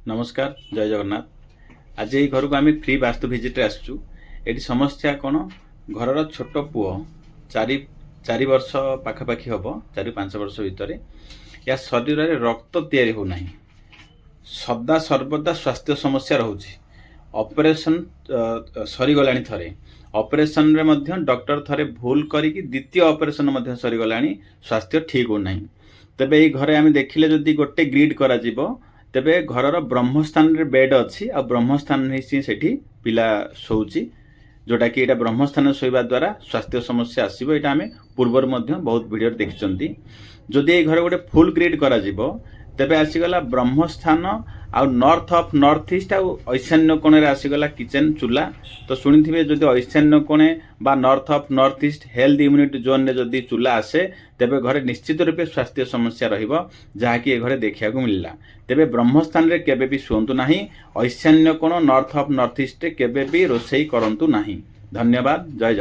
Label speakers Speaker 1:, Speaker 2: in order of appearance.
Speaker 1: नमस्कार जय जगन्नाथ। आज ये घर को आम फ्री वास्तु भिजिट आसचु। ये समस्या कौन, घर छोट पुओ चारि चारि वर्ष पाखापाखि हम 4-5 वर्ष भितर या शरीर में रक्त तैयारी होना, सदा सर्वदा स्वास्थ्य समस्या रोचे। ऑपरेशन सरीगला थे ऑपरेशन रे मध्य डॉक्टर थरे भूल करिकी द्वितीय ऑपरेशन सरीगला, स्वास्थ्य ठीक होना। तेबे ये घरे आम देखिले जदि गोटे ग्रिड करा जीवो तेबे घरर ब्रह्मस्थान रे बेड अच्छी आ ब्रह्मस्थान से पिला शोची, जोटा कि एटा ब्रह्मस्थान शोवा द्वारा स्वास्थ्य समस्या आसो। यहाँ आम पूर्वर बहुत वीडियो देखी। जदि ये घर गोटे फुल ग्रिड करा जीवो तेबे आसीगला ब्रह्मस्थान आ नॉर्थ ऑफ नॉर्थ ईस्ट आ ईशान्य कोणे रे आसीगला किचन चूल्हा। तो शुणी जदि ईशान्य कोणे बा north of north east health immunity zone रे जदि चूल्हा आसे तेबे घरे निश्चित रूपे स्वास्थ्य समस्या रहिबो, जहाँकि ए घरे देखा मिलला। तेबे ब्रह्मस्थान रे केबे भी शुंतु नाही, ईशान्य कोण नॉर्थ ऑफ नॉर्थ ईस्ट रे केबे भी रोषेई करंतु नाही। धन्यवाद। जय जगन्नाथ।